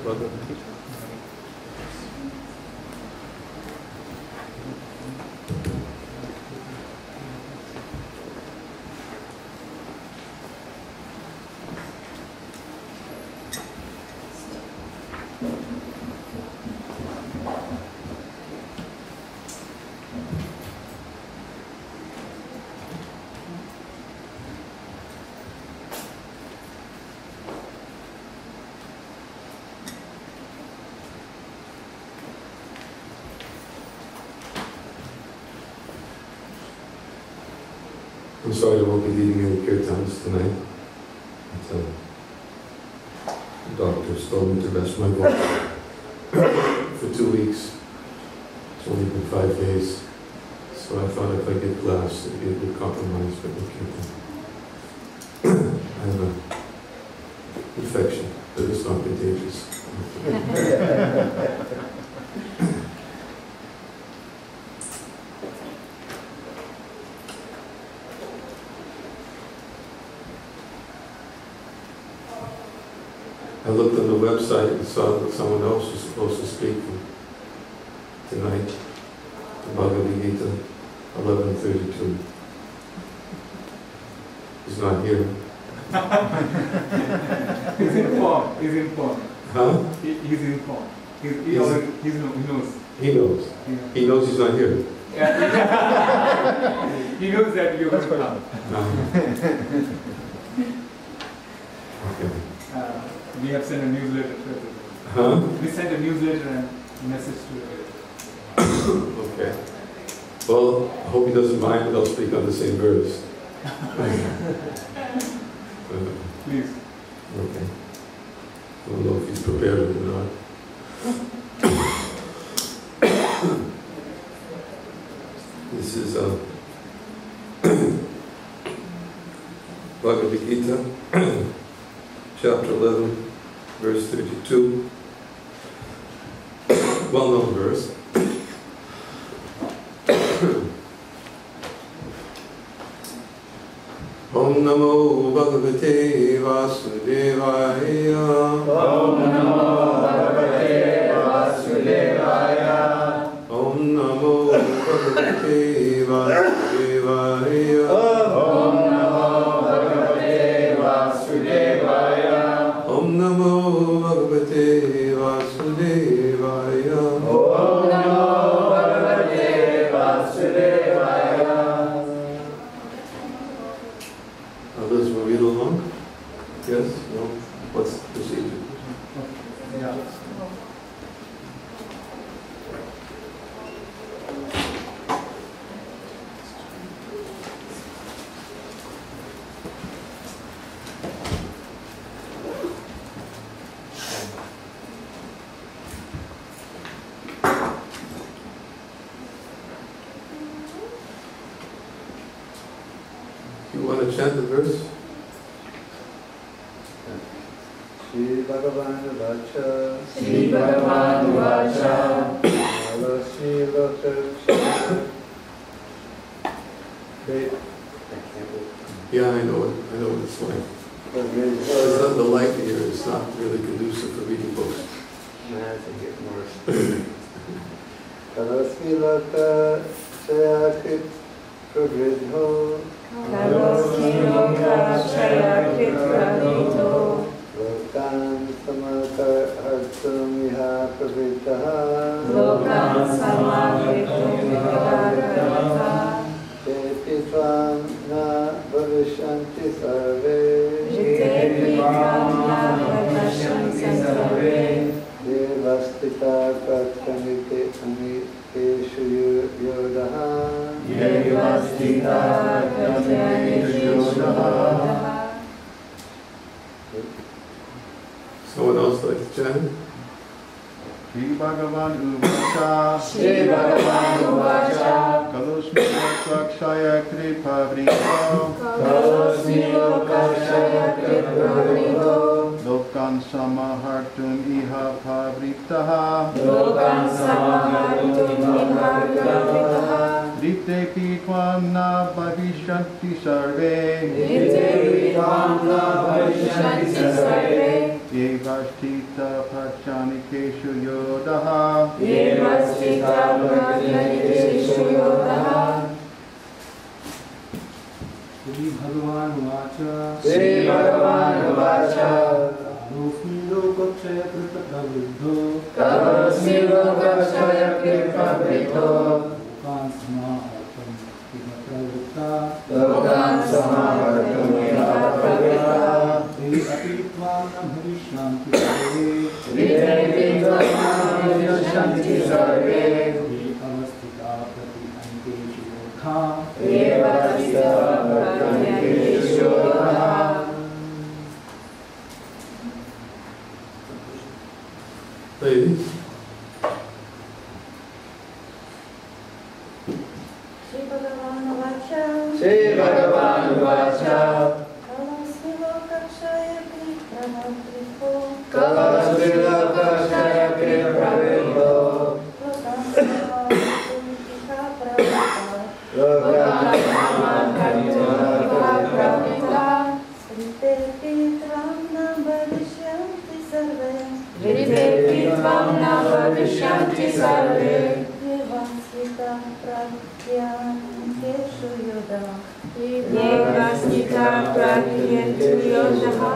Bhagavad Gita. I'm sorry I won't be leading any kirtans tonight. The doctors told me to rest my voice for 2 weeks. It's only been 5 days. So I thought if I get glass, it'd be a good compromise for the kirtan. I have an infection, but it's not contagious. I looked on the website and saw that someone else was supposed to speak tonight, the Bhagavad Gita, 11:32. He's not here. He's informed. He's informed. Huh? He's informed. He knows. He knows. Yeah. He knows he's not here. Yeah. He knows that you have come. Okay. We have sent a newsletter. Huh? We sent a newsletter and a message to Okay. Well, I hope he doesn't mind, but I'll speak on the same verse. Please. Okay. I don't know if he's prepared or not. This is Bhagavad Gita, chapter 11, verse 32. Well-known verse. Om Namo Bhagavate Vasudevaya. Om Namo Bhagavate Vasudevaya. Om Namo Bhagavate Vasudevaya. Om Namo Bhagavate Vasudevaya. Om Namo Bhagavate Vasudevaya. Om Namo Bhagavate Vasudevaya. Others will read along? Yes? No? What's the procedure? Yeah. You want to chant the verse? Shri Bhagavan Vacha. Shri Bhagavan Vacha. Shri Lotus. Yeah, I know it. I know what it's like. It's not the light here. It's not really conducive for reading books. I think it worse. Kalaskilata Chayakrit Prabridho. Lokan Samakarhartumiha Prabhitaha. Jeti Tvam Na Bhavishanti Sarve. Devastita Pratramite Amiteshu Yodaha. Someone else like to chant? Shri Bhagavan Uvacha. Shri Bhagavan Uvacha. Kalosmi Lokakshaya Kripa Vriho. Kalosmi Lokakshaya Kripa Vriho. Lokan Samahartum Iha Pavritaha. Lokan Samahartum Iha Pavritaha. Rite Pitvam Na Bhavishanti Sarve. Rite Pitvam Na Bhavishanti Sarve. Devastita Pachan pravrittaha Devastita Pratyateshu Yodaha Shri Bhagavan Vacha Shri Bhagavan Vacha Kalosmi Lokakshaya Krita Praviddho Kalosmi Lokakshaya Krita Praviddho Lokan Samahartam Krita Pravitta Lokan Samahartam Krita Pravitta Te Apitvam Bhavishanti Sarve Videtitvam Bhavishanti Sarve Te Avastita Prati Anteshu Yodha Devastita Pratyateshu Yodaha Ladies, Shri Bhagavan Vacha Shri Bhagavan Vacha Kalosmi Lokakshaya Krita Praviddho Kalosmi Lokakshaya Krita Praviddho Lokan Samahartam Krita Pravitta Lokan Samahartam Pravitta Videtitvam Bhavishanti Sarve Videtitvam Bhavishanti Sarve Devastita Pratyateshu Yodaha Devastita Pratyateshu Yodaha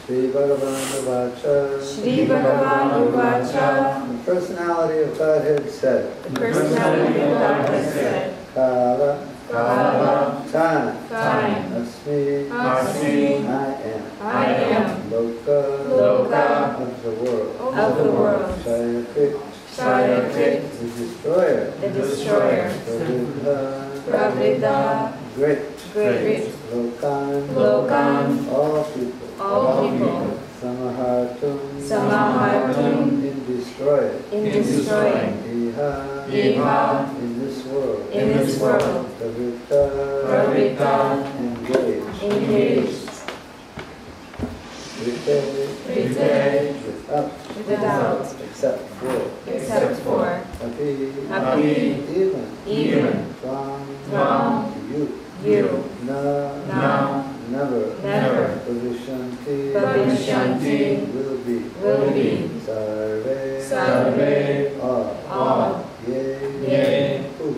Shri Bhagavan Vacha Shri Bhagavan Vacha The personality of Godhead said, The personality of Godhead said, Kala, Kala, time, time, Asmi, Asmi, I am, I am, Loka, Loka, of the world, of the world, Shayakrit, Shayakrit, the destroyer, the destroyer, Pravidha, Pravriddha, great, great, Lokan, Lokan, all people, all people, Samahartum, Samahartum, in destroyer, in destroying, Iha, Iha, in this world, in this world, Pravritta, Pravritta, engaged, engaged, Rite, Rite, without, without, except for, except for, Happy, Happy, even, From, from, you, you, Na, now, never, never, Bhavishanti, Bhavishanti, will be, Sarve, Sarve, all, Yea, who,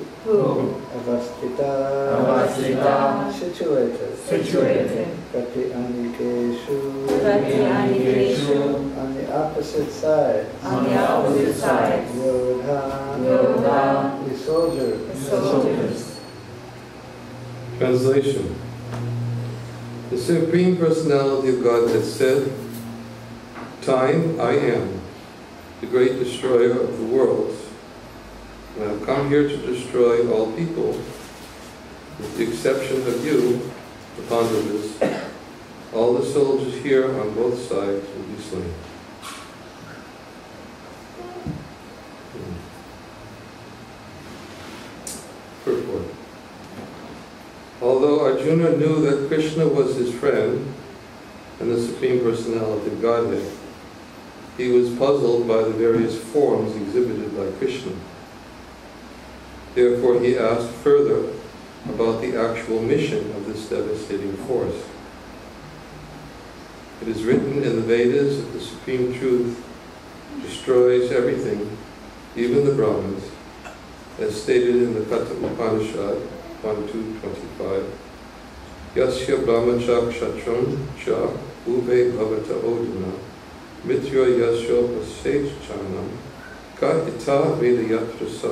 Avastita, Avastita, situated, situated, Prati Anikeshu, Pratyanikeshu, on the opposite side, on the opposite side, Yodha, Yodha, the soldier, the soldiers. translation. The Supreme Personality of God has said, Time, I am, the great destroyer of the worlds, and I have come here to destroy all people, with the exception of you, the Pandavas. All the soldiers here on both sides will be slain. Purport. Although Arjuna knew that Krishna was his friend and the Supreme Personality of Godhead, he was puzzled by the various forms exhibited by Krishna. Therefore, he asked further about the actual mission of this devastating force. It is written in the Vedas that the Supreme Truth destroys everything, even the Brahmins, as stated in the Katha Upanishad 1.2.25. Yasya brahmachak shatram cha ube bhavata odana mitra yasya pasej chanam ka ita vedayatra sa.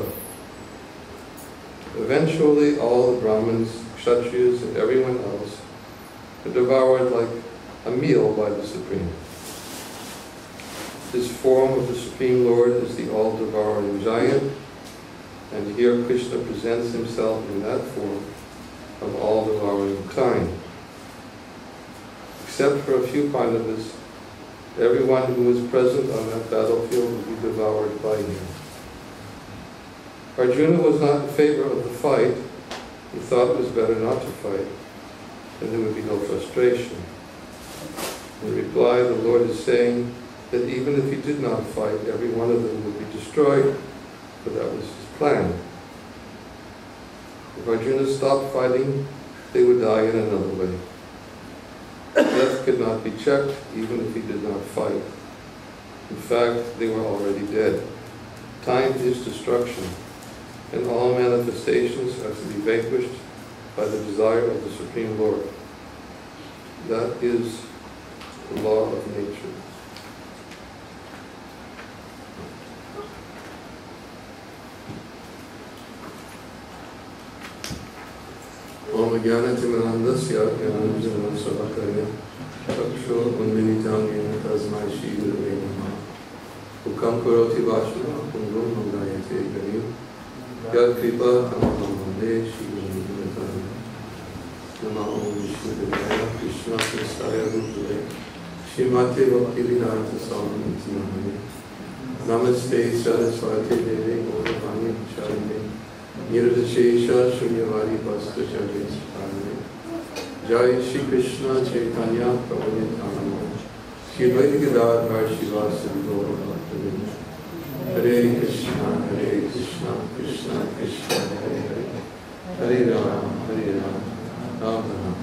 Eventually, all the Brahmins, Kshatriyas, and everyone else are devoured like a meal by the Supreme. This form of the Supreme Lord is the all-devouring giant, and here Krishna presents himself in that form of all-devouring kind. Except for a few Pandavas, everyone who was present on that battlefield will be devoured by him. Arjuna was not in favor of the fight. He thought it was better not to fight, and there would be no frustration. In reply, the Lord is saying that even if he did not fight, every one of them would be destroyed, for that was his plan. If Arjuna stopped fighting, they would die in another way. Death could not be checked, even if he did not fight. In fact, they were already dead. Time is destruction, and all manifestations are to be vanquished by the desire of the Supreme Lord. That is the law of nature. Om Jnana-timirandasya Jnana-salakaya Chaksho Unmilitam Yena Tasmai Shri Gurave Namaha Ukam Karoti Vashna Pungam Nandayate Garim Yad Kripa Tamaham Vande Shri Gurave Nama Om Vishnu Devaya Krishna Kristaya Rupale Shrimate Bhakti Vedanta Swami Namaha Namaste Saraswati Deve Gauravani Charine Nirvishesha Shunyavadi Bhasta Charis Jai Shri Krishna Chaitanya Prabhu Nityananda Shri Advaita Gadadhar Shivasadi Gaura Bhakta Hare Krishna Krishna Krishna Hare Hare Hare Rama Rama Rama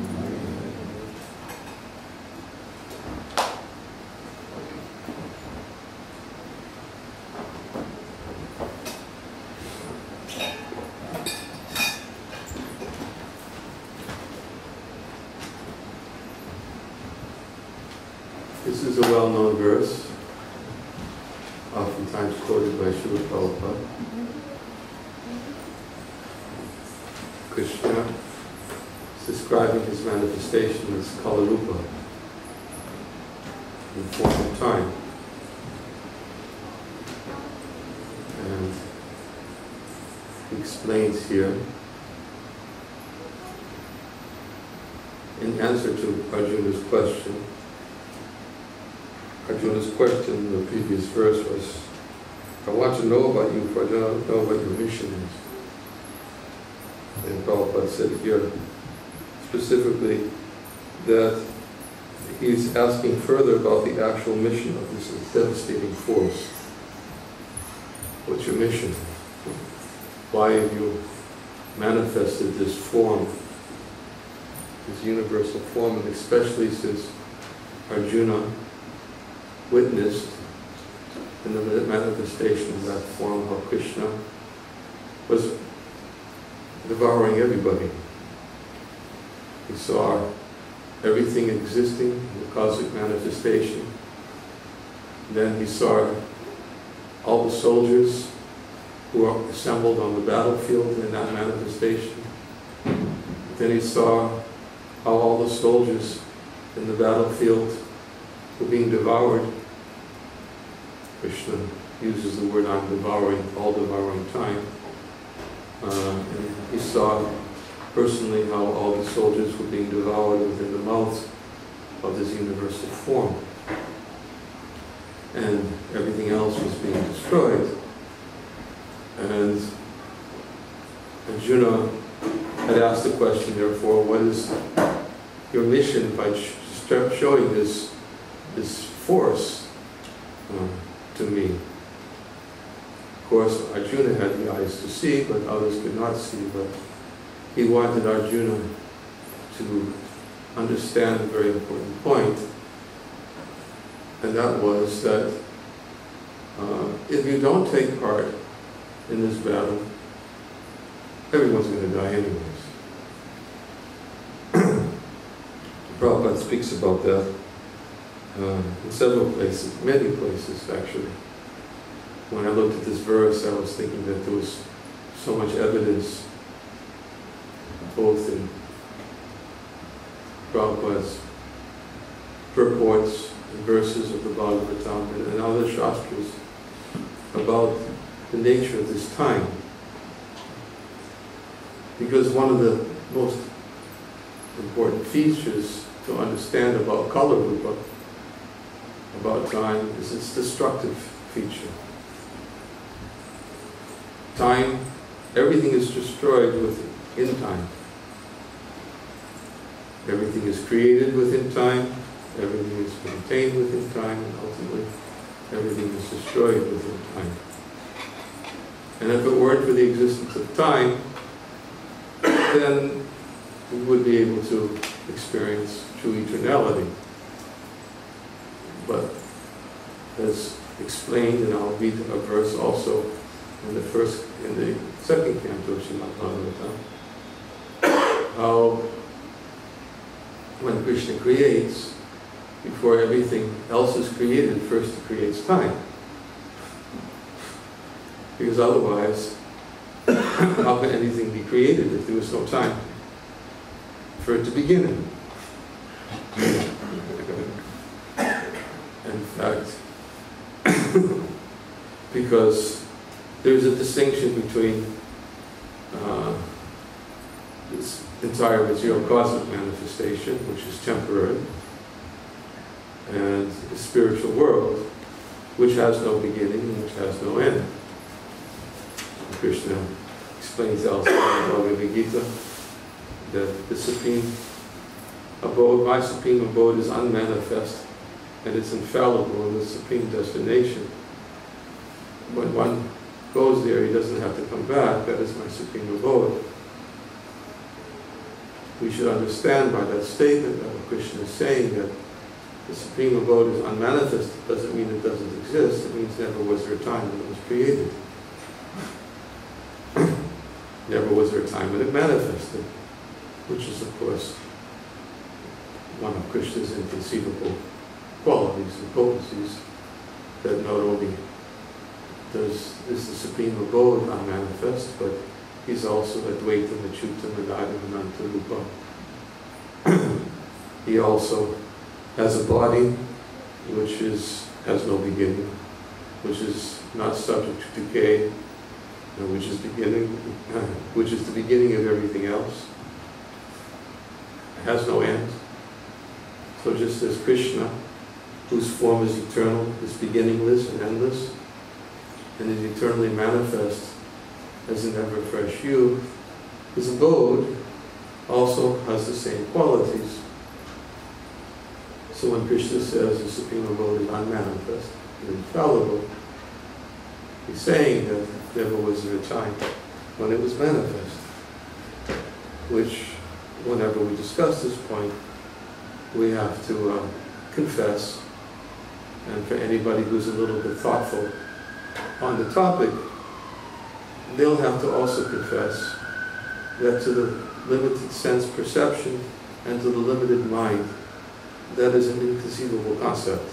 This is a well-known verse, oftentimes quoted by Srila Prabhupada. Krishna is describing his manifestation as Kalarupa, in form of time. And he explains here, in answer to Arjuna's question. Arjuna's question in the previous verse was, I want to know about you, for I don't know what your mission is. And Prabhupada said here, specifically, that he's asking further about the actual mission of this devastating force. What's your mission? Why have you manifested this form, this universal form, and especially since Arjuna witnessed in the manifestation of that form how Krishna was devouring everybody. He saw everything existing in the cosmic manifestation. Then he saw all the soldiers who were assembled on the battlefield in that manifestation. Then he saw how all the soldiers in the battlefield were being devoured. Krishna uses the word I'm devouring, all-devouring time. And he saw personally how all the soldiers were being devoured within the mouth of this universal form. And everything else was being destroyed. And Arjuna had asked the question, therefore, what is your mission by showing this force to me? Of course, Arjuna had the eyes to see, but others could not see. But he wanted Arjuna to understand a very important point, and that was that if you don't take part in this battle, everyone's going to die anyways. Prabhupada speaks about that in several places, many places actually. When I looked at this verse, I was thinking that there was so much evidence, both in Prabhupada's purports and verses of the Bhagavatam and other Shastras, about the nature of this time. Because one of the most important features to understand about Kala Rupa, about time, is its destructive feature. Time, everything is destroyed within time. Everything is created within time, everything is contained within time, and ultimately everything is destroyed within time. And if it weren't for the existence of time, then we would be able to experience true eternality. But as explained, and I'll read a verse also in the second canto of Srimad Bhagavatam. How when Krishna creates, before everything else is created, first he creates time. Because otherwise, how can anything be created if there was no time for it to begin in? In fact, because there's a distinction between this entire material cosmic manifestation, which is temporary, and the spiritual world, which has no beginning and which has no end. Krishna explains elsewhere in the Bhagavad Gita that the supreme abode, my supreme abode, is unmanifest and it's infallible and the supreme destination. When one goes there, he doesn't have to come back. That is my supreme abode. We should understand by that statement that what Krishna is saying, that the supreme abode is unmanifest. It doesn't mean it doesn't exist. It means never was there a time when it was created. Never was there a time when it manifested, which is, of course, one of Krishna's inconceivable qualities and potencies, that not only is the supreme abode unmanifest, but he's also Advaitam, Achyutam, Anadam, Anantarupa. He also has a body which has no beginning, which is not subject to decay, which is the beginning of everything else. It has no end. So just as Krishna, whose form is eternal, is beginningless and endless, and is eternally manifest as an ever-fresh youth, his abode also has the same qualities. So when Krishna says the supreme abode is unmanifest and infallible, he's saying that never was there a time when it was manifest. Which, whenever we discuss this point, we have to confess, and for anybody who's a little bit thoughtful on the topic, they'll have to also confess that to the limited sense perception and to the limited mind, that is an inconceivable concept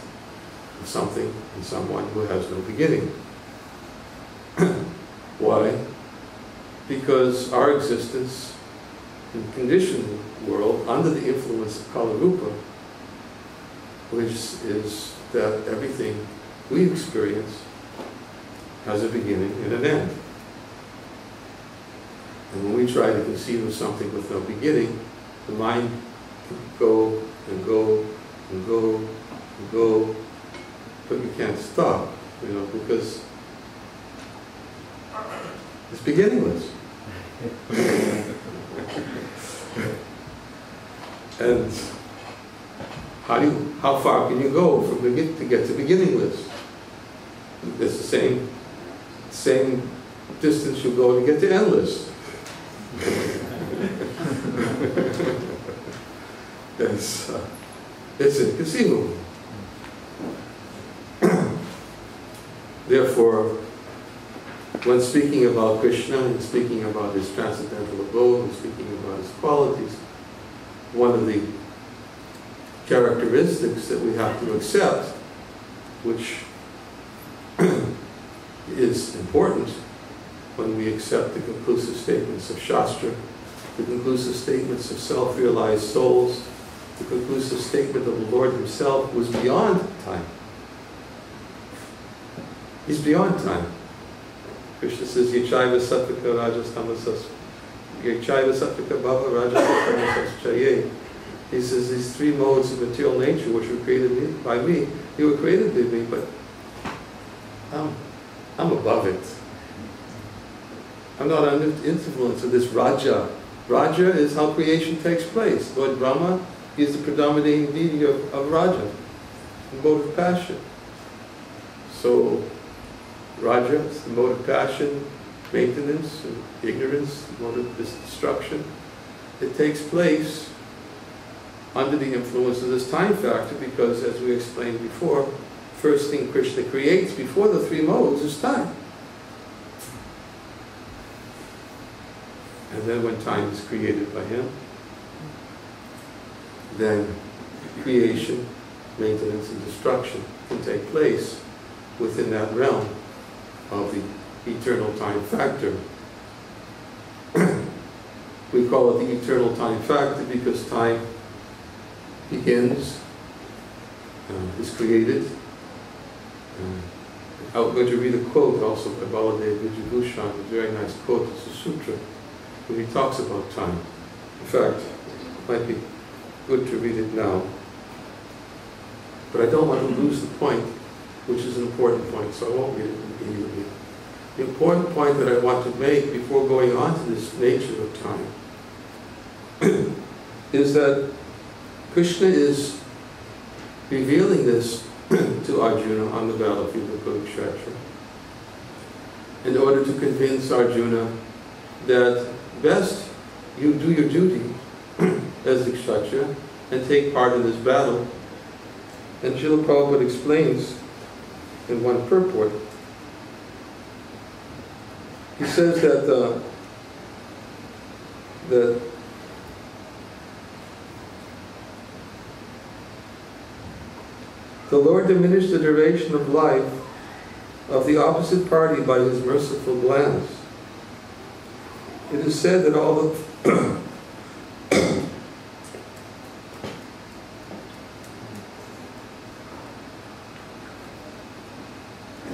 of something and someone who has no beginning. Why? Because our existence in the conditioned world, under the influence of Kala Rupa, which is that everything we experience has a beginning and an end. And when we try to conceive of something with no beginning, the mind can go and go and go and go, but you can't stop, because it's beginningless. And how far can you go to get to beginningless? It's the same distance you go to get to endless. It's inconceivable. Therefore, when speaking about Krishna and speaking about his transcendental abode and speaking about his qualities, one of the characteristics that we have to accept, which is important when we accept the conclusive statements of Shastra, the conclusive statements of self-realized souls, the conclusive statement of the Lord himself, who is beyond time. He's beyond time. Krishna says, Yachaiva Satvika Rajas Tamasas, Yachaiva Satvika Bhava Rajas Tamasas Chaye. He says, these three modes of material nature which were created by me, they were created by me, but I'm above it. I'm not under influence of this Raja. Raja is how creation takes place. Lord Brahma is the predominating deity of Raja, the mode of passion. So Raja is the mode of passion, maintenance, and ignorance, the mode of destruction. It takes place under the influence of this time factor because, as we explained before, first thing Krishna creates before the three modes is time. And then when time is created by him, then creation, maintenance, and destruction can take place within that realm of the eternal time factor. We call it the eternal time factor because time begins, is created. I'm going to read a quote also by Baladev Vijayabhushan, a very nice quote. It's a sutra where he talks about time. In fact, it might be good to read it now. But I don't want to lose the point, which is an important point, so I won't read it immediately. The important point that I want to make before going on to this nature of time is that Krishna is revealing this to Arjuna on the battlefield of Kurukshetra in order to convince Arjuna that best you do your duty as the Kshatriya and take part in this battle. And Srila Prabhupada explains in one purport, he says that the Lord diminished the duration of life of the opposite party by his merciful glance. It is said that all the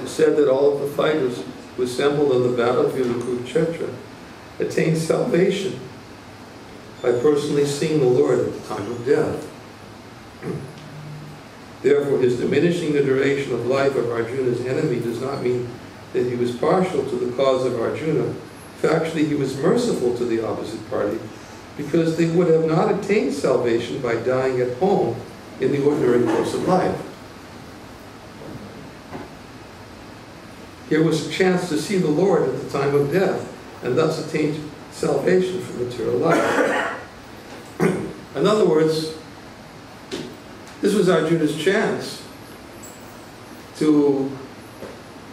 said that all of the fighters who assembled on the battlefield of Kurukshetra attained salvation by personally seeing the Lord at the time of death. Therefore, his diminishing the duration of life of Arjuna's enemy does not mean that he was partial to the cause of Arjuna. Factually, he was merciful to the opposite party because they would have not attained salvation by dying at home in the ordinary course of life. Here was a chance to see the Lord at the time of death, and thus attain salvation from material life. In other words, this was Arjuna's chance to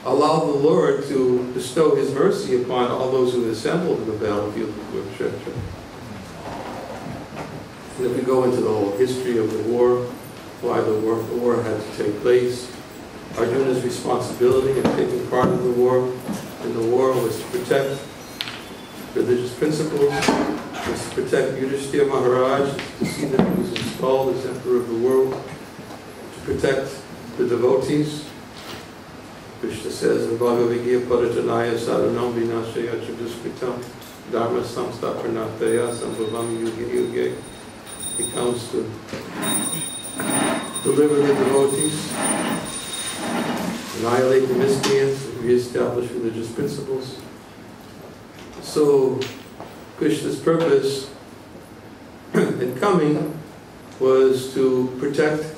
allow the Lord to bestow his mercy upon all those who assembled in the battlefield of Kurukshetra. And if we go into the whole history of the war, why the war had to take place, Arjuna's responsibility in taking part in the war was to protect religious principles, was to protect Yudhishthira Maharaj, to see that he was installed as emperor of the world, to protect the devotees. Krishna says in Bhagavad Gita, Parajanaya Saranam Vinashaya Chuduskritam Dharma Samstapranataya Sambhavam Yuge Yuge. He comes to deliver the devotees, annihilate the miscreants, and re-establish religious principles. So Krishna's purpose in coming was to protect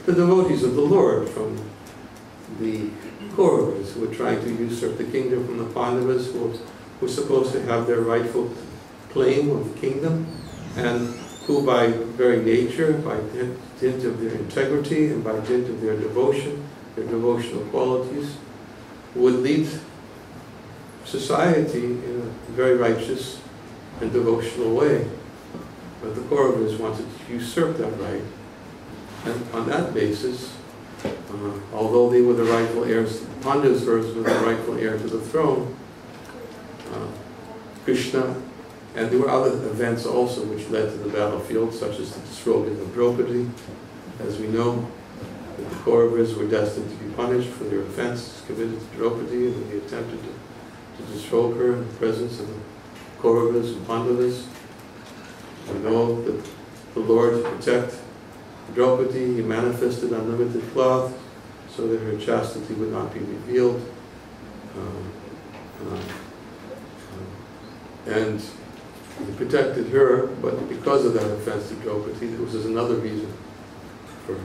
the devotees of the Lord from the Kauravas who were trying to usurp the kingdom from the Pandavas, who were supposed to have their rightful claim of kingdom, and who by very nature, by dint of their integrity and by dint of their devotion, their devotional qualities, would lead society in a very righteous and devotional way. But the Kauravas wanted to usurp that right. And on that basis, although they were the rightful heirs, Pandavas were the rightful heir to the throne, Krishna, and there were other events also which led to the battlefield, such as the disrobing of Draupadi. As we know, the Kauravas were destined to be punished for their offenses committed to Draupadi, and they attempted to disrobe her in the presence of the Kauravas and Pandavas. We know that the Lord, to protect Draupadi, he manifested unlimited cloth so that her chastity would not be revealed. And he protected her, but because of that offense to Draupadi, there was another reason for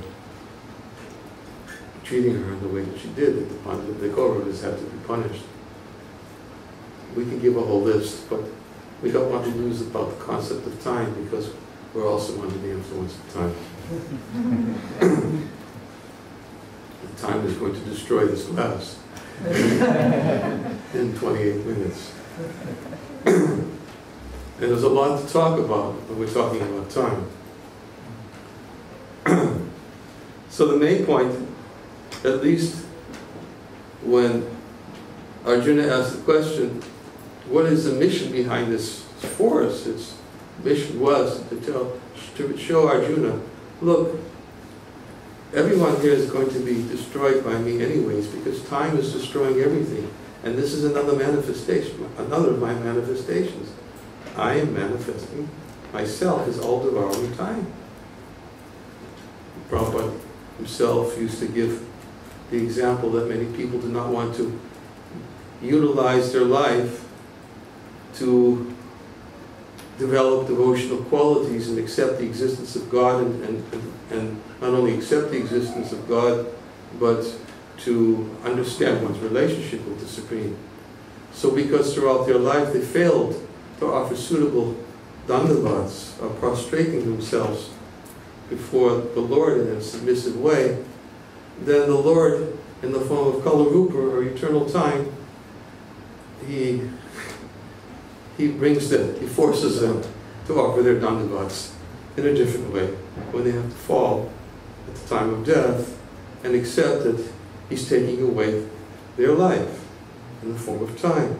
treating her in the way that she did, that the Kauravas had to be punished. We can give a whole list, but we don't want to lose about the concept of time because we're also under the influence of time. time is going to destroy this glass in 28 minutes. And there's a lot to talk about when we're talking about time. So the main point, at least when Arjuna asked the question, what is the mission behind this forest? Its mission was to show Arjuna, look, everyone here is going to be destroyed by me anyways, because time is destroying everything. And this is another manifestation, another of my manifestations. I am manifesting myself as all-devouring time. Prabhupada himself used to give the example that many people do not want to utilize their life to develop devotional qualities and accept the existence of God, and not only accept the existence of God, but to understand one's relationship with the Supreme. So because throughout their life they failed to offer suitable dandavats, or prostrating themselves before the Lord in a submissive way, then the Lord, in the form of Kala Rupa, or eternal time, he forces them to offer their dandavats in a different way, when they have to fall at the time of death and accept that he's taking away their life in the form of time.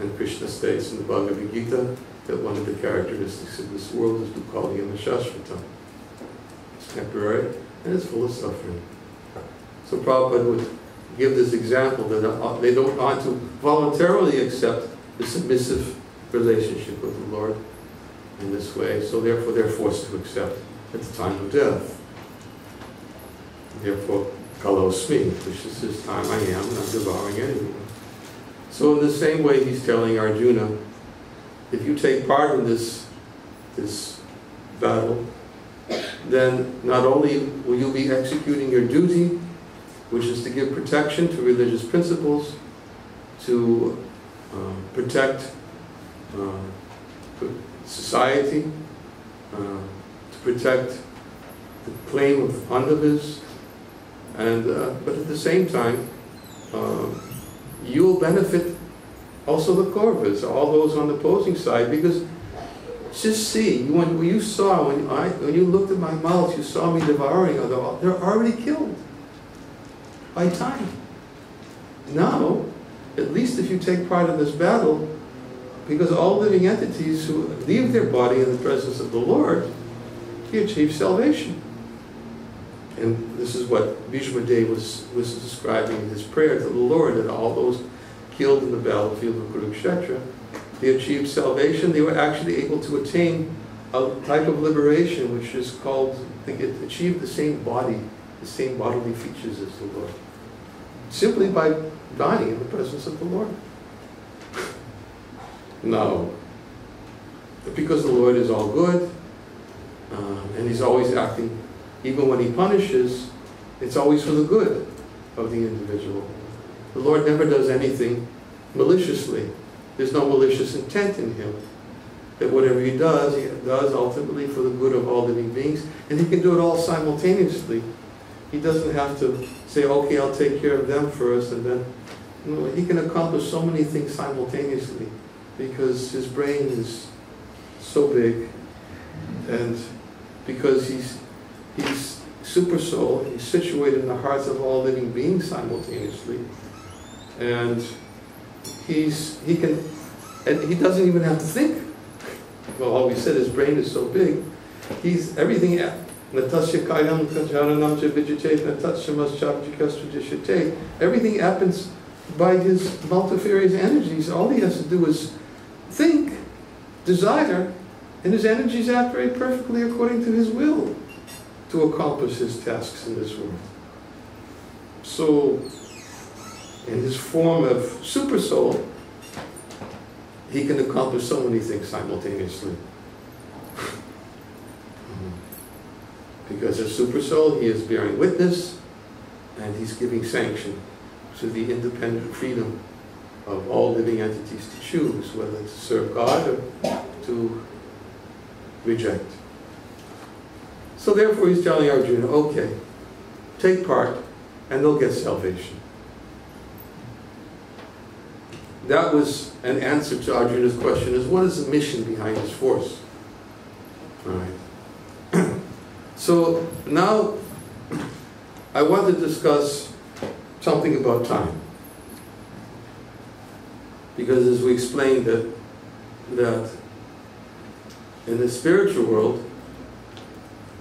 And Krishna states in the Bhagavad Gita that one of the characteristics of this world is Dukkaliyam Shashvatam. It's temporary and it's full of suffering. So Prabhupada would give this example that they don't want to voluntarily accept the submissive relationship with the Lord in this way, so therefore they're forced to accept at the time of death. Therefore, Kalosmi, which is this time I am, and I'm devouring anyone. So in the same way he's telling Arjuna, if you take part in this battle, then not only will you be executing your duty, which is to give protection to religious principles, to protect society, to protect the claim of Pandavas, and but at the same time, you will benefit also the Kauravas, all those on the opposing side, because just see, when you saw, when you looked at my mouth, you saw me devouring, they're already killed by time. Now, at least if you take part in this battle, because all living entities who leave their body in the presence of the Lord, he achieves salvation. And this is what Bhishma Dev was describing in his prayer to the Lord, that all those killed in the battlefield of Kurukshetra, they achieved salvation. They were actually able to attain a type of liberation which is called, they achieved the same body, the same bodily features as the Lord, simply by dying in the presence of the Lord. No. Because the Lord is all good, and he's always acting, even when he punishes, it's always for the good of the individual. The Lord never does anything maliciously. There's no malicious intent in him. That whatever he does ultimately for the good of all living beings, and he can do it all simultaneously. He doesn't have to say, okay, I'll take care of them first, and then, he can accomplish so many things simultaneously, because his brain is so big, and because he's super soul, he's situated in the hearts of all living beings simultaneously, and he doesn't even have to think. Well, all we said, his brain is so big, he's everything. Everything happens by his multifarious energies. All he has to do is think, desire, and his energies act very perfectly according to his will to accomplish his tasks in this world. So, in his form of super soul, he can accomplish so many things simultaneously. Because as super soul, he is bearing witness, and he's giving sanction to the independent freedom of all living entities to choose whether to serve God or to reject. So therefore he's telling Arjuna, okay, take part, and they'll get salvation. That was an answer to Arjuna's question, is what is the mission behind this force? All right. So now I want to discuss something about time. Because as we explained that in the spiritual world,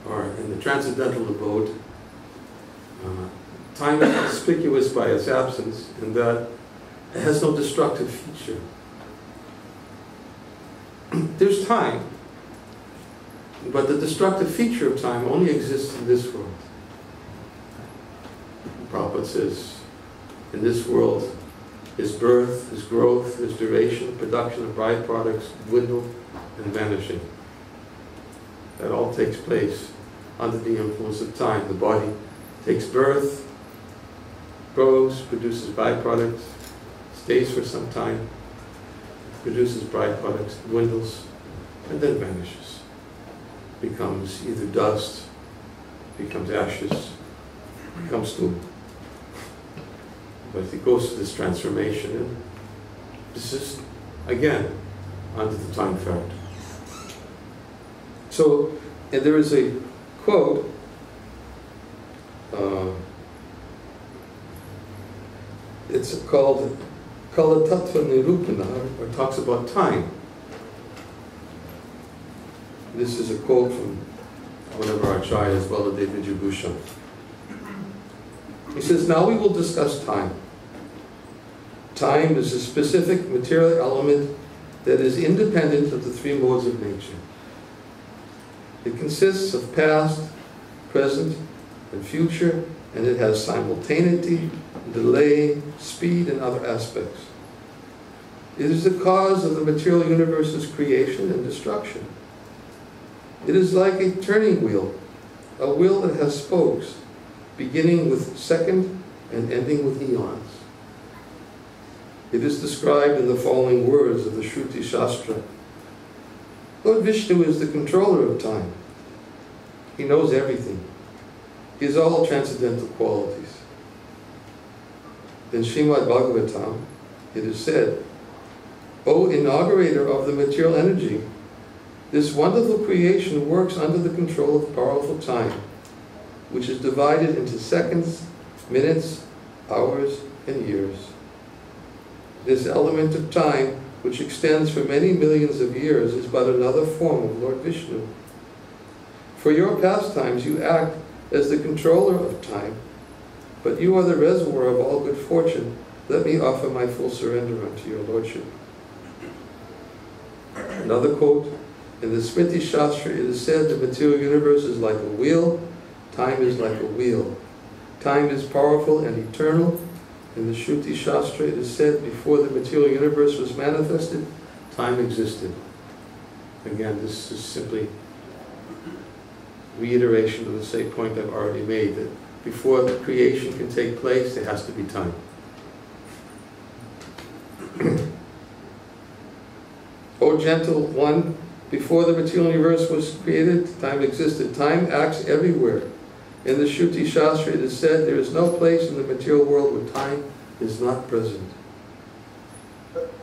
or in the transcendental abode, time is conspicuous by its absence, in that it has no destructive feature. There's time, but the destructive feature of time only exists in this world. Prabhupada says, in this world, his birth, his growth, his duration, production of byproducts, dwindle and vanishing. That all takes place under the influence of time. The body takes birth, grows, produces byproducts, stays for some time, produces byproducts, dwindles, and then vanishes. Becomes either dust, becomes ashes, becomes stool. But it goes through this transformation, and this is, again, under the time factor. So, and there is a quote, it's called Kala Tattva Nirupana, or talks about time. This is a quote from one of our acharyas, Baladev Vijayabhushan. He says, now we will discuss time. Time is a specific material element that is independent of the three modes of nature. It consists of past, present, and future, and it has simultaneity, delay, speed, and other aspects. It is the cause of the material universe's creation and destruction. It is like a turning wheel, a wheel that has spokes, beginning with second and ending with eons. It is described in the following words of the Shruti Shastra. Lord Vishnu is the controller of time. He knows everything. He has all transcendental qualities. In Srimad Bhagavatam, it is said, O inaugurator of the material energy, this wonderful creation works under the control of powerful time, which is divided into seconds, minutes, hours, and years. This element of time, which extends for many millions of years, is but another form of Lord Vishnu. For your pastimes, you act as the controller of time, but you are the reservoir of all good fortune. Let me offer my full surrender unto your Lordship. Another quote, in the Smriti Shastra, it is said the material universe is like a wheel, time is like a wheel. Time is powerful and eternal. In the Shruti Shastra, it is said before the material universe was manifested, time existed. Again, this is simply reiteration of the same point I've already made, that before the creation can take place, there has to be time. O gentle one, before the material universe was created, time existed. Time acts everywhere. In the Shruti Shastra, it is said there is no place in the material world where time is not present.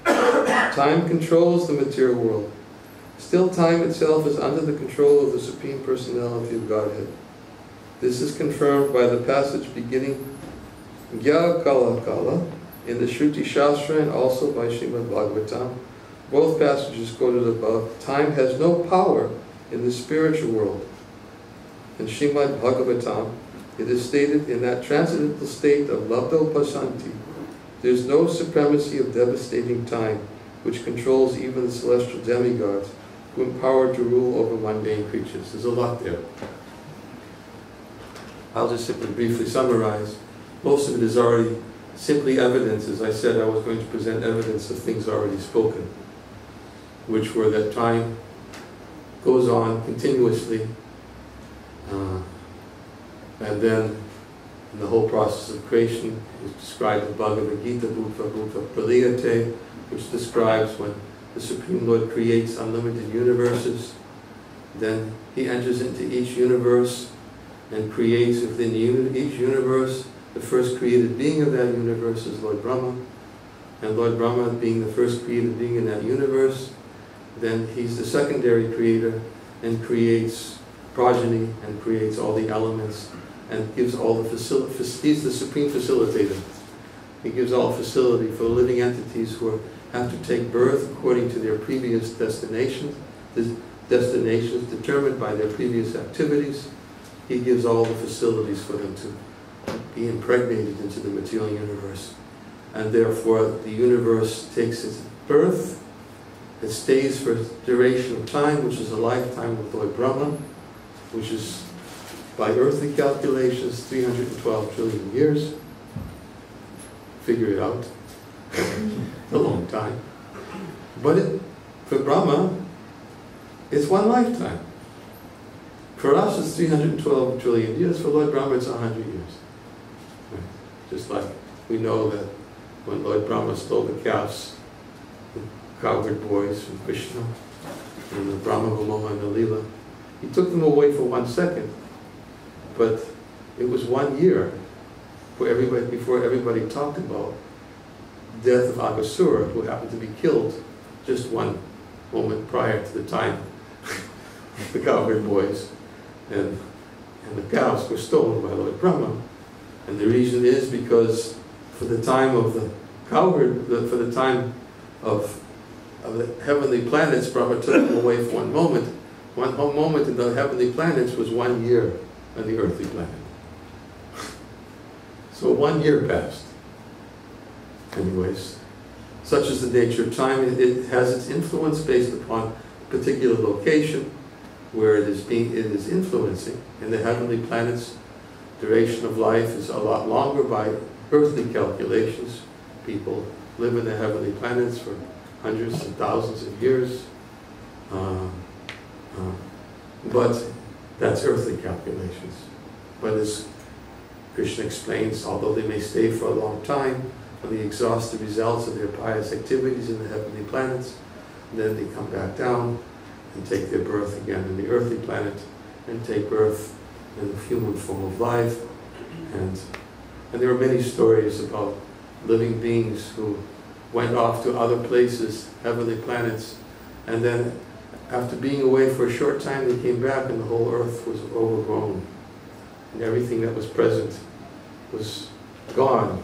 Time controls the material world. Still, time itself is under the control of the Supreme Personality of Godhead. This is confirmed by the passage beginning Gya Kala Kala in the Shruti Shastra and also by Srimad Bhagavatam. Both passages quoted above. Time has no power in the spiritual world. In Srimad Bhagavatam, it is stated in that transcendental state of Labdo Pasanti, there is no supremacy of devastating time, which controls even the celestial demigods, who are empowered to rule over mundane creatures. There's a lot there. I'll just simply briefly summarize. Most of it is already simply evidence. As I said, I was going to present evidence of things already spoken, which were that time goes on continuously, and then in the whole process of creation is described in Bhagavad Gita, Bhutva Bhutva Praliyate, which describes when the Supreme Lord creates unlimited universes, then he enters into each universe and creates within each universe The first created being of that universe is Lord Brahma. And Lord Brahma being the first created being in that universe, then he's the secondary creator and creates progeny and creates all the elements and gives all the he's the supreme facilitator. He gives all facility for living entities who have to take birth according to their previous destinations determined by their previous activities. He gives all the facilities for them to be impregnated into the material universe. And therefore the universe takes its birth, it stays for a duration of time, which is a lifetime with Lord Brahma, which is, by earthly calculations, 312 trillion years. Figure it out. A long time. But for Brahma, it's one lifetime. For us, it's 312 trillion years. For Lord Brahma, it's 100 years. Right? Just like we know that when Lord Brahma stole the calves, the cowherd boys from Krishna, and the Brahma Vimoha and the Leela, he took them away for 1 second. But it was 1 year before everybody talked about the death of Aghasura, who happened to be killed just 1 moment prior to the time the cowherd boys and the cows were stolen by Lord Brahma. And the reason is because for the time of the cowherd, for the time of the heavenly planets, Brahma took them away for 1 moment. One moment in the heavenly planets was 1 year on the earthly planet. So 1 year passed. Anyways, such is the nature of time. It has its influence based upon a particular location where it is influencing. In the heavenly planets, duration of life is a lot longer by earthly calculations. People live in the heavenly planets for hundreds and thousands of years. But that's earthly calculations. But as Krishna explains, although they may stay for a long time, when they exhaust the results of their pious activities in the heavenly planets, then they come back down and take their birth again in the earthly planet and take birth in the human form of life. And there are many stories about living beings who went off to other places, heavenly planets, and then after being away for a short time, they came back and the whole earth was overgrown. And everything that was present was gone.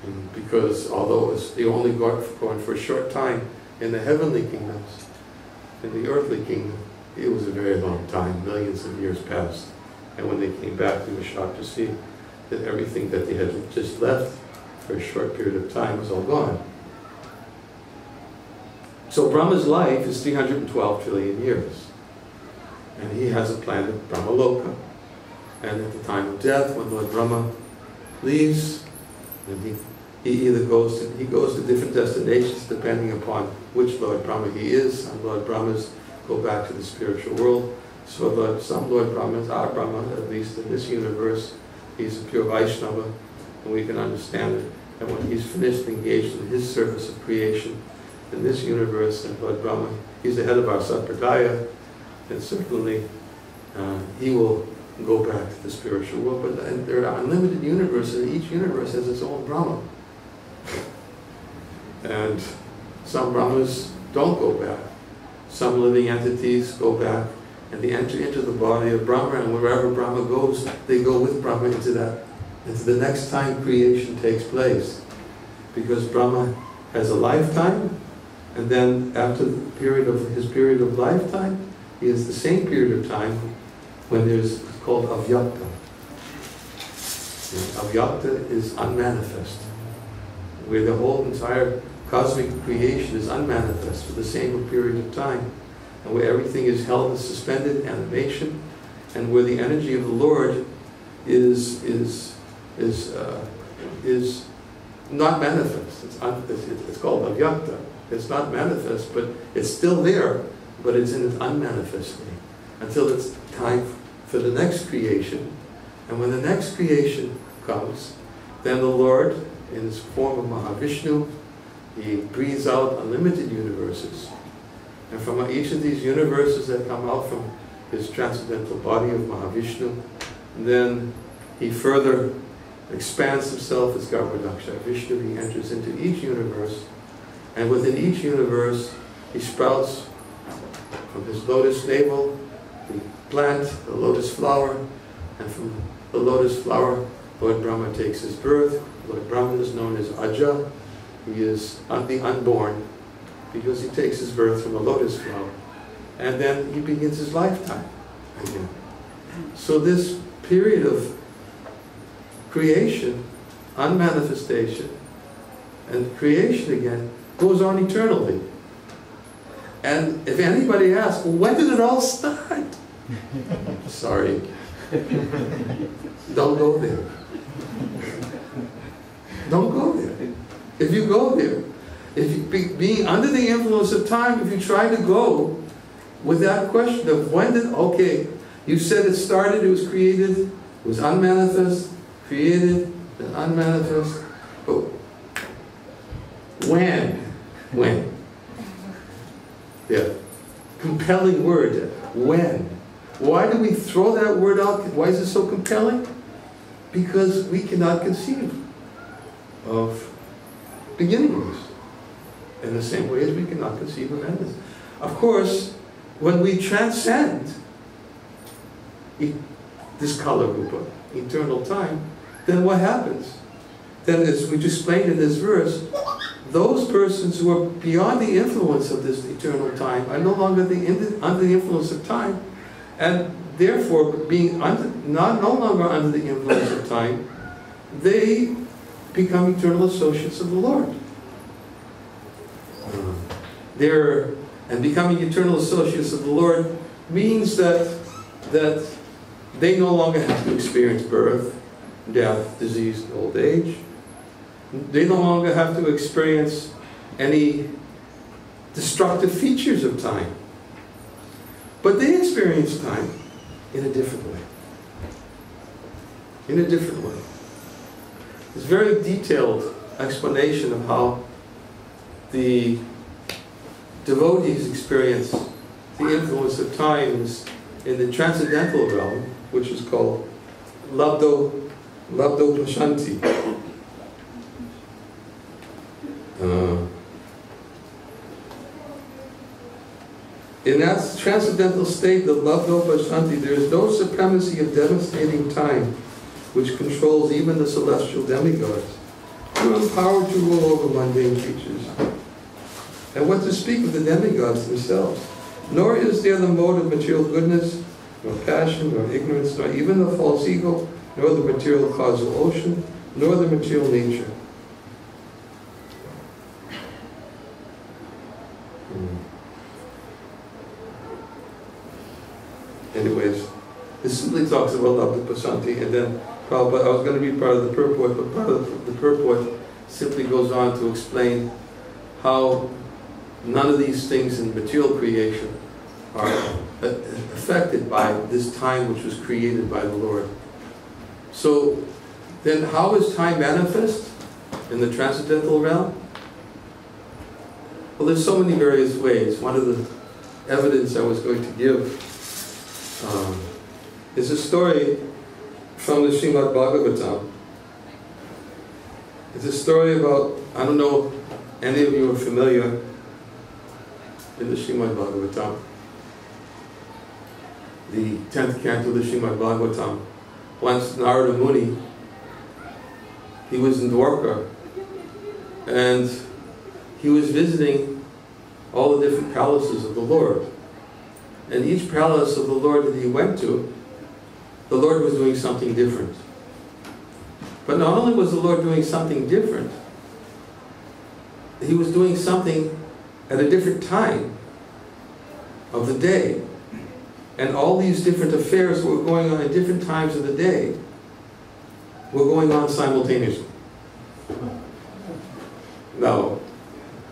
And because although they only gone for a short time in the heavenly kingdoms, in the earthly kingdom, it was a very long time, millions of years passed. And when they came back, they were shocked to see that everything that they had just left for a short period of time was all gone. So Brahma's life is 312 trillion years. And he has a planet, Brahmaloka. And at the time of death, when Lord Brahma leaves, and he either goes to different destinations depending upon which Lord Brahma he is. Some Lord Brahmas go back to the spiritual world. So some Lord Brahmas, our Brahma, at least in this universe, he's a pure Vaishnava, and we can understand it. And when he's finished engaged in his service of creation in this universe, and Lord Brahma, he's the head of our Sampradaya, and certainly he will go back to the spiritual world. But there are unlimited universes, and each universe has its own Brahma. And some Brahmas don't go back. Some living entities go back, and they enter into the body of Brahma, and wherever Brahma goes, they go with Brahma into the next time creation takes place. Because Brahma has a lifetime, and then after his period of lifetime, he has the same period of time when it's called avyakta. And avyakta is unmanifest, where the whole entire cosmic creation is unmanifest for the same period of time, and where everything is held in suspended animation, and where the energy of the Lord is not manifest. It's called avyakta. It's not manifest, but it's still there, but it's in an unmanifest state until it's time for the next creation. And when the next creation comes, then the Lord, in his form of Mahavishnu, he breathes out unlimited universes. And from each of these universes that come out from his transcendental body of Mahavishnu, then he further expands himself as Garbhodaksha. Vishnu enters into each universe, and within each universe he sprouts from his lotus navel the plant, the lotus flower, and from the lotus flower Lord Brahma takes his birth. Lord Brahma is known as Aja. He is the unborn because he takes his birth from the lotus flower. And then he begins his lifetime again. So this period of creation, unmanifestation, and creation again goes on eternally. And if anybody asks, well, when did it all start? Sorry. Don't go there. Don't go there. If you go there, if you being under the influence of time, if you try to go with that question of when did, okay, you said it started, it was created, it was unmanifest, created, then unmanifest, but when? When? Yeah. Compelling word. When? Why do we throw that word out? Why is it so compelling? Because we cannot conceive of beginnings in the same way as we cannot conceive of endings. Of course, when we transcend this Kala Rupa, eternal time, then what happens? Then, as we just explained in this verse, those persons who are beyond the influence of this eternal time are no longer under the influence of time, and therefore, being no longer under the influence of time, they become eternal associates of the Lord. And becoming eternal associates of the Lord means that they no longer have to experience birth, death, disease, and old age. They no longer have to experience any destructive features of time. But they experience time in a different way. In a different way. There's a very detailed explanation of how the devotees experience the influence of times in the transcendental realm, which is called Labdo Pashanti. In that transcendental state of Labdo Pashanti, there is no supremacy of devastating time which controls even the celestial demigods, who are empowered to rule over mundane creatures. And what to speak of the demigods themselves? Nor is there the mode of material goodness, nor passion, nor ignorance, nor even the false ego, nor the material causal ocean, nor the material nature. Anyways, this simply talks about Labda Pashanti, and then Prabhupada, I was going to read part of the purport, but part of the purport simply goes on to explain how none of these things in material creation are affected by this time which was created by the Lord. So, then how is time manifest in the transcendental realm? Well, there's so many various ways. One of the evidence I was going to give is a story from the Srimad Bhagavatam. It's a story about, I don't know, any of you are familiar in the Srimad Bhagavatam. The 10th canto of the Srimad Bhagavatam. Once Narada Muni, he was in Dwarka, and he was visiting all the different palaces of the Lord. And each palace of the Lord that he went to, the Lord was doing something different. But not only was the Lord doing something different, he was doing something at a different time of the day. And all these different affairs that were going on at different times of the day were going on simultaneously. Now,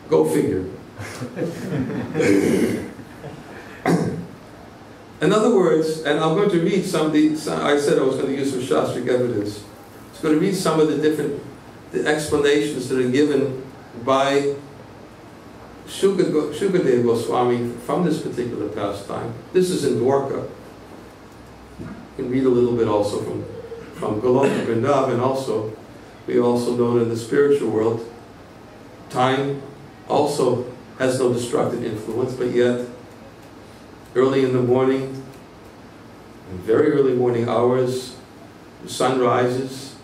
go figure. In other words, and I'm going to read some of the, I said I was going to use some Shastric evidence. I was going to read some of the explanations that are given by Shukadeva Goswami from this particular pastime. This is in Dwarka. You can read a little bit also from Goloka Vrindavan also, we also know that in the spiritual world, time also has no destructive influence, but yet early in the morning, in very early morning hours, the sun rises,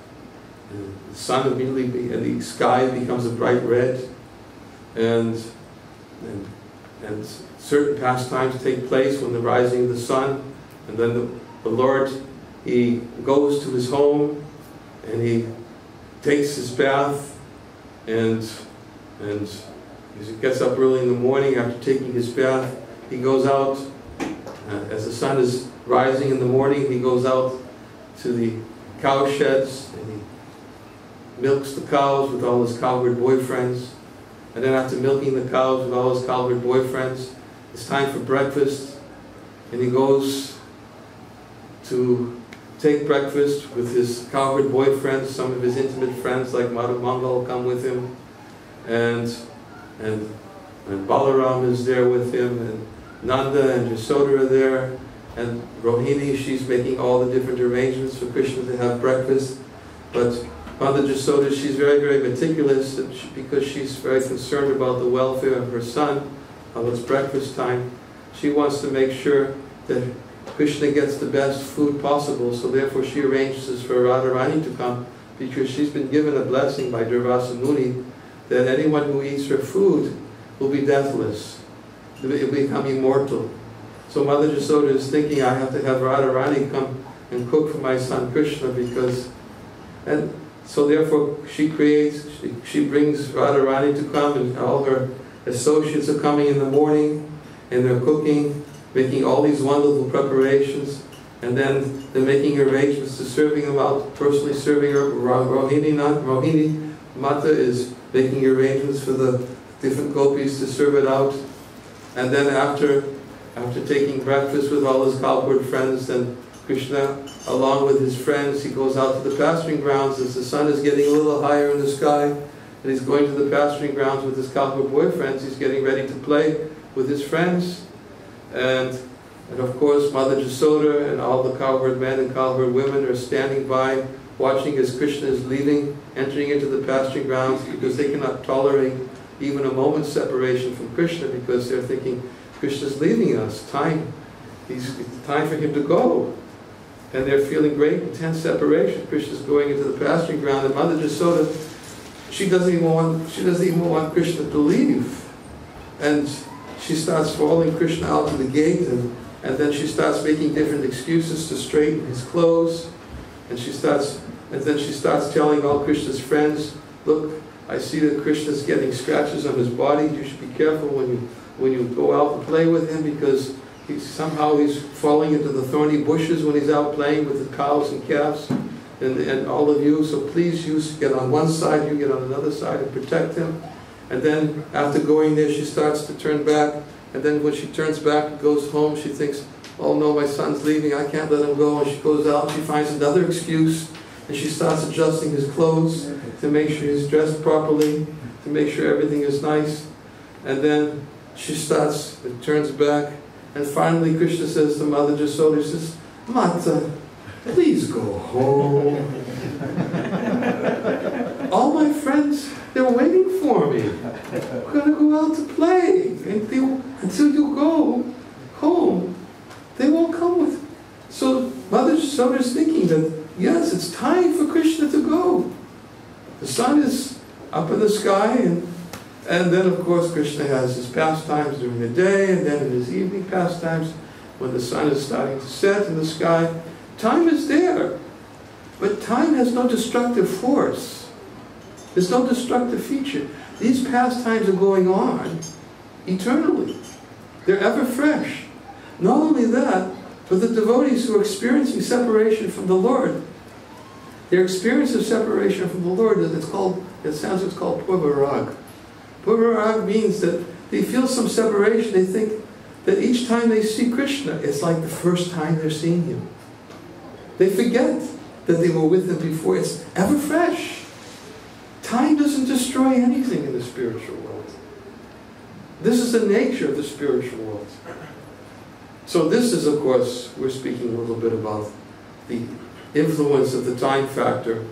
and the sun immediately, and the sky becomes a bright red, and certain pastimes take place when the rising of the sun, and then the Lord, he goes to his home, and he takes his bath, and as he gets up early in the morning after taking his bath, he goes out, as the sun is rising in the morning, he goes out to the cow sheds, and he milks the cows with all his cowherd boyfriends. And then after milking the cows with all his cowherd boyfriends, it's time for breakfast, and he goes to take breakfast with his cowherd boyfriends. Some of his intimate friends like Madhu Mangal come with him, and Balaram is there with him, and Nanda and Yasoda are there, and Rohini, she's making all the different arrangements for Krishna to have breakfast. But Mother Yasoda, she's very, very meticulous, because she's very concerned about the welfare of her son, while it's breakfast time. She wants to make sure that Krishna gets the best food possible, so therefore she arranges for Radharani to come, because she's been given a blessing by Durvasa Muni that anyone who eats her food will be deathless, will become immortal. So Mother Yasoda is thinking, I have to have Radharani come and cook for my son Krishna, because, and so therefore she brings Radharani to come, and all her associates are coming in the morning, and they're cooking, making all these wonderful preparations, and then they're making arrangements to serving them out, personally serving her. Rohini Mata is making arrangements for the different gopis to serve it out. And then after taking breakfast with all his cowherd friends, then Krishna, along with his friends, he goes out to the pasturing grounds as the sun is getting a little higher in the sky, and he's going to the pasturing grounds with his cowherd boyfriends. He's getting ready to play with his friends. And of course, Mother Yasoda and all the cowherd men and cowherd women are standing by, watching as Krishna is leaving, entering into the pasturing grounds, because they cannot tolerate even a moment's separation from Krishna, because they're thinking, Krishna's leaving us, it's time for him to go. And they're feeling great, intense separation. Krishna's going into the pasturing ground, and Mother Yasoda, she doesn't even want Krishna to leave. And she starts following Krishna out to the gate, and then she starts making different excuses to straighten his clothes, and then she starts telling all Krishna's friends, look, I see that Krishna's getting scratches on his body. You should be careful when you go out and play with him, because he's falling into the thorny bushes when he's out playing with the cows and calves, and all of you. So please, you get on one side, you get on another side, and protect him. And then after going there, she starts to turn back. And then when she turns back and goes home, she thinks, oh no, my son's leaving, I can't let him go. And she goes out and she finds another excuse, and she starts adjusting his clothes to make sure he's dressed properly, to make sure everything is nice. And then she turns back, and finally Krishna says to Mother Yasoda, he says, Mata, please go home. All my friends, they're waiting for me. We're going to go out to play. Until you go home, they won't come with. So Mother Yasoda is thinking that, yes, it's time for Krishna to go. The sun is up in the sky, and then of course Krishna has his pastimes during the day, and then in his evening pastimes when the sun is starting to set in the sky. Time is there, but time has no destructive force. There's no destructive feature. These pastimes are going on eternally. They're ever fresh. Not only that, but the devotees who are experiencing separation from the Lord, their experience of separation from the Lord, in Sanskrit it's called purvarag. Purvarag means that they feel some separation. They think that each time they see Krishna, it's like the first time they're seeing him. They forget that they were with him before. It's ever fresh. Time doesn't destroy anything in the spiritual world. This is the nature of the spiritual world. So this is, of course, we're speaking a little bit about the influence of the time factor,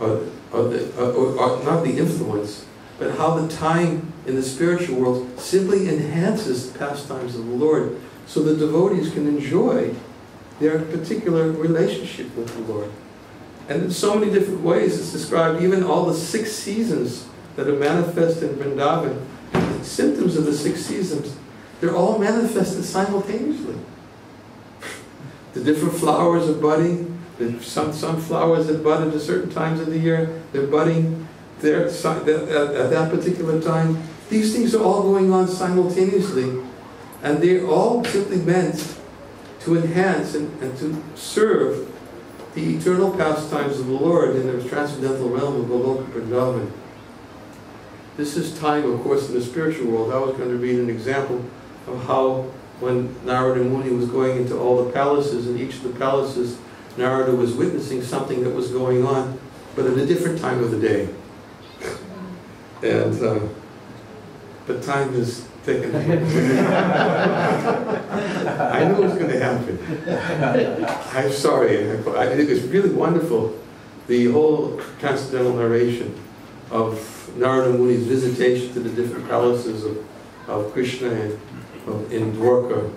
or not the influence, but how the time in the spiritual world simply enhances the pastimes of the Lord, so the devotees can enjoy their particular relationship with the Lord. And in so many different ways it's described, even all the 6 seasons that are manifest in Vrindavan, the symptoms of the 6 seasons, they're all manifested simultaneously. The different flowers are budding. Some flowers that bud at certain times of the year, they're budding there at that particular time. These things are all going on simultaneously, and they're all simply meant to enhance and to serve the eternal pastimes of the Lord in the transcendental realm of Goloka Vrindavan. This is time, of course, in the spiritual world. I was going to read an example of how when Narada Muni was going into all the palaces, in each of the palaces, Narada was witnessing something that was going on, but at a different time of the day. And, but time is taken. I knew it was going to happen. I'm sorry. It was really wonderful, the whole transcendental narration of Narada Muni's visitation to the different palaces of Krishna in Dwarka,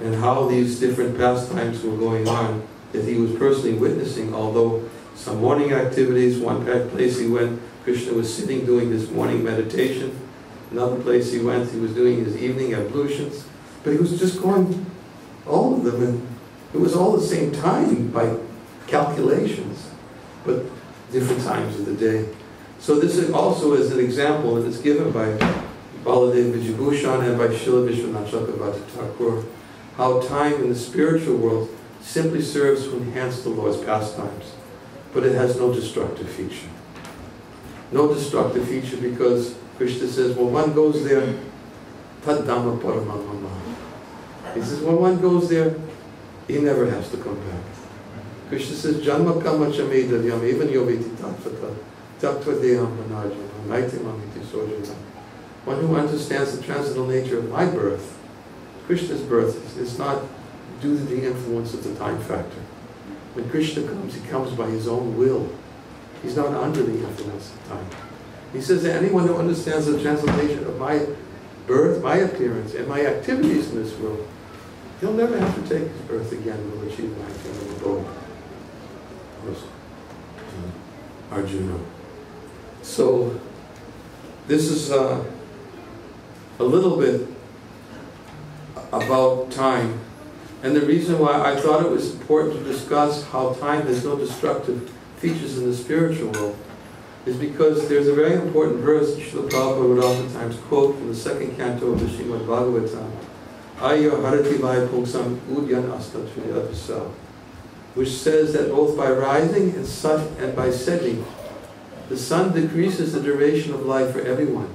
and how these different pastimes were going on, that he was personally witnessing. Although some morning activities, one place he went, Krishna was sitting doing his morning meditation. Another place he went, he was doing his evening ablutions. But he was just going all of them, and it was all the same time by calculations, but different times of the day. So this is also as an example, and it's given by Baladev Vijayabhushan and by Srila Vishwanath Chakravarti Thakur, how time in the spiritual world simply serves to enhance the Lord's pastimes, but it has no destructive feature. No destructive feature, because Krishna says, when one goes there, tad dhamma paramamama. He says, when one goes there, he never has to come back. Krishna says, janma kama chamedavyam even yoviti tattvata tattvadeyam vanarjana naitimam iti sojana. One who understands the transcendental nature of my birth, Krishna's birth, is not due to the influence of the time factor. When Krishna comes, he comes by his own will. He's not under the influence of time. He says that anyone who understands the transcendental nature of my birth, my appearance, and my activities in this world, he'll never have to take his birth again and will achieve my eternal abode. Arjuna. So, this is a little bit about time. And the reason why I thought it was important to discuss how time has no destructive features in the spiritual world is because there's a very important verse Srila Prabhupada would oftentimes quote from the 2nd canto of the Srimad Bhagavatam, Aya Harati Vai Pungsam Udyan Astatuyadvisa, which says that both by rising and by setting, the sun decreases the duration of life for everyone,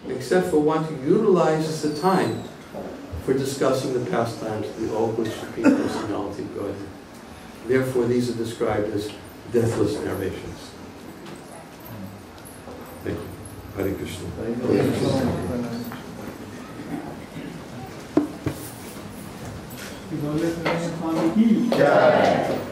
except for one who utilizes the time for discussing the pastimes of the all-good Supreme Personality of Godhead. Therefore, these are described as deathless narrations. Thank you. Hare Krishna. Swami ki jai.